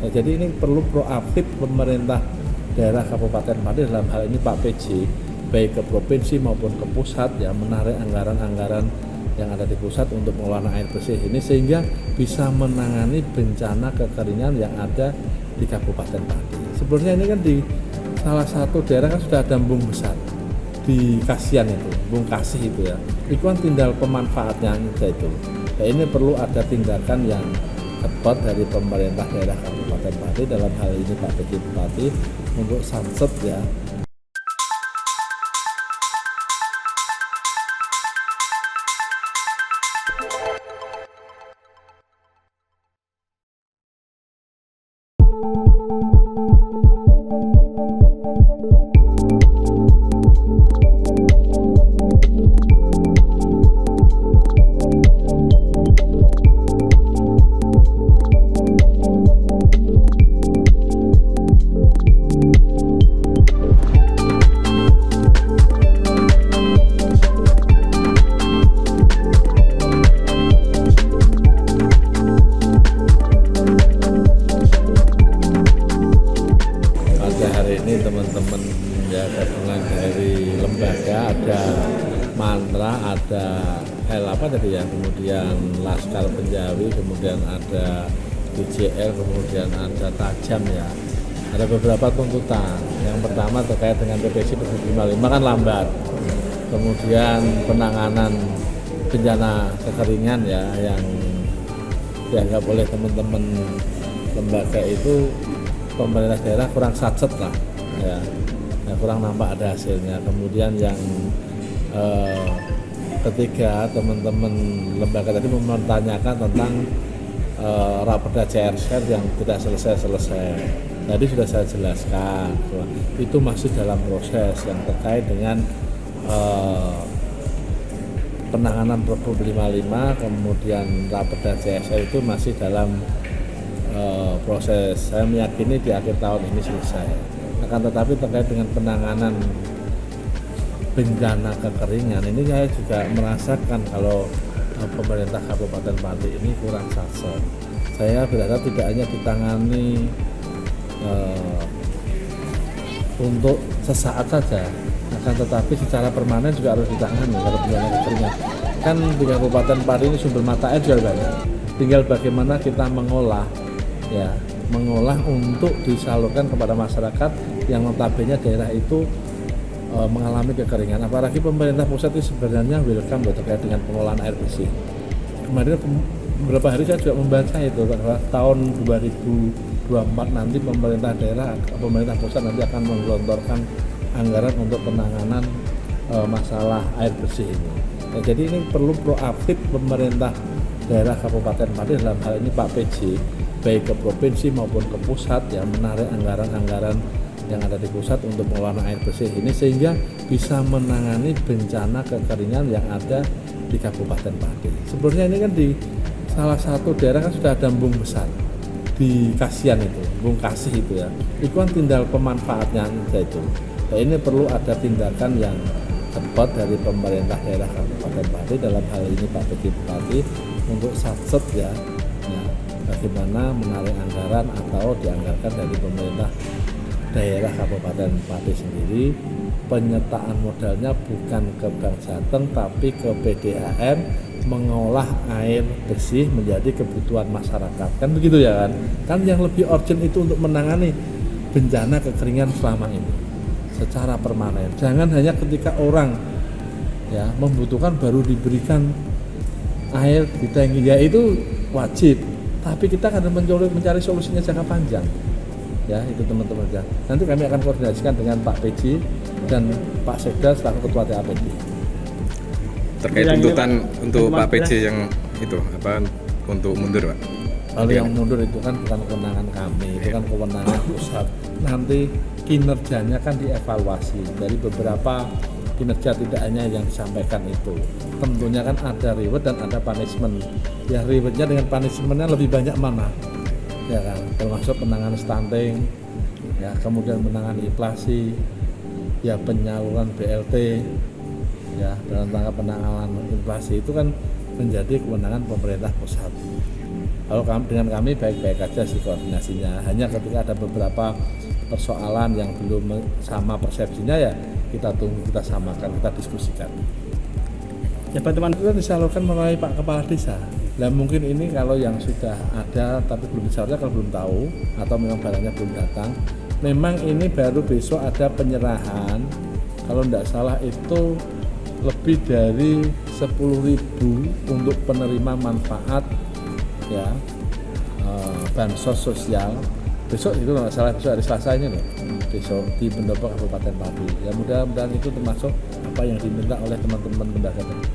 Nah, jadi ini perlu proaktif pemerintah daerah Kabupaten Pati, dalam hal ini Pak PJ, baik ke provinsi maupun ke pusat, ya, menarik anggaran-anggaran yang ada di pusat untuk pengelolaan air bersih ini sehingga bisa menangani bencana kekeringan yang ada di Kabupaten Pati. Sebenarnya ini kan di salah satu daerah kan sudah ada embung besar di Kasian itu, embung Kasih itu, ya. Itu kan tinggal pemanfaatnya aja itu. Nah, ini perlu ada tindakan yang tepat dari pemerintah daerah Kabupaten Pati, dalam hal ini Pak PJ Bupati, untuk samsat, ya. Hari ini teman-teman, ya, gabungan dari lembaga, ada mantra, ada apa tadi, ya, kemudian Laskar Penjawi, kemudian ada DJL, kemudian ada Tajam, ya. Ada beberapa tuntutan. Yang pertama terkait dengan PPC 55 kan lambat. Kemudian penanganan bencana kekeringan, ya, yang dianggap oleh teman-teman lembaga itu pemerintah daerah kurang satset lah, ya, kurang nampak ada hasilnya. Kemudian yang ketiga, teman-teman lembaga tadi mempertanyakan tentang raperda CRS yang tidak selesai. Tadi sudah saya jelaskan, itu masih dalam proses yang terkait dengan penanganan Pergub 55, kemudian raperda CSR itu masih dalam proses. Saya meyakini di akhir tahun ini selesai. Akan tetapi terkait dengan penanganan bencana kekeringan ini, saya juga merasakan kalau pemerintah Kabupaten Pati ini kurang satset. Saya berharap tidak hanya ditangani untuk sesaat saja, akan tetapi secara permanen juga harus ditangani kalau bencana kekeringan. Kan di Kabupaten Pati ini sumber mata air juga banyak. Tinggal bagaimana kita mengolah untuk disalurkan kepada masyarakat yang notabene daerah itu mengalami kekeringan. Apalagi pemerintah pusat itu sebenarnya welcome terkait dengan pengolahan air bersih. Kemarin beberapa hari saya juga membaca itu bahwa tahun 2024 nanti pemerintah pusat nanti akan menggelontorkan anggaran untuk penanganan masalah air bersih ini. Nah, jadi ini perlu proaktif pemerintah daerah Kabupaten Pati, dalam hal ini Pak PJ, baik ke provinsi maupun ke pusat, ya, menarik anggaran-anggaran yang ada di pusat untuk pengelolaan air bersih ini sehingga bisa menangani bencana kekeringan yang ada di Kabupaten Pati. Sebenarnya ini kan di salah satu daerah kan sudah ada embung besar di Kasian itu, embung Kasih itu, ya. Itu kan tinggal pemanfaatnya aja itu. Nah, ini perlu ada tindakan yang tepat dari pemerintah daerah Kabupaten Pati, dalam hal ini Pak PJ Bupati, untuk satset, ya, bagaimana menarik anggaran atau dianggarkan dari pemerintah daerah Kabupaten Pati sendiri. Penyertaan modalnya bukan ke Bank Jateng tapi ke PDAM, mengolah air bersih menjadi kebutuhan masyarakat, kan begitu, ya, kan yang lebih urgent itu untuk menangani bencana kekeringan selama ini secara permanen. Jangan hanya ketika orang, ya, membutuhkan baru diberikan air di tangki, ya, itu wajib, tapi kita akan mencari solusinya jangka panjang, ya, itu teman-teman, ya. Nanti kami akan koordinasikan dengan Pak PJ dan Pak Sekda selaku Ketua TAPD. Terkait tuntutan untuk Pak PJ yang itu apa untuk mundur, Pak? Kalau yang mundur itu kan bukan kewenangan kami, itu kan kewenangan pusat. Nanti kinerjanya kan dievaluasi dari beberapa kinerja, tidak hanya yang disampaikan itu. Tentunya kan ada reward dan ada punishment. Ya, rewardnya dengan punishmentnya lebih banyak mana? Ya kan, termasuk penanganan stunting, ya, kemudian penanganan inflasi, ya, penyaluran BLT, ya, dalam rangka penanganan inflasi itu kan menjadi kewenangan pemerintah pusat. Kalau dengan kami baik-baik aja sih koordinasinya. Hanya ketika ada beberapa persoalan yang belum sama persepsinya ya kita tunggu, kita samakan, kita diskusikan. Ya teman Itu disalurkan melalui Pak Kepala Desa. Nah mungkin ini kalau yang sudah ada tapi belum disalurkan, kalau belum tahu atau memang barangnya belum datang, memang ini baru besok ada penyerahan. Kalau tidak salah itu lebih dari 10.000 untuk penerima manfaat ya bansos sosial. Besok itu kalau nggak salah besok hari Selasa ini loh, besok di Pendopo Kabupaten Pati. Ya mudah-mudahan itu termasuk apa yang diminta oleh teman-teman lembaga tadi.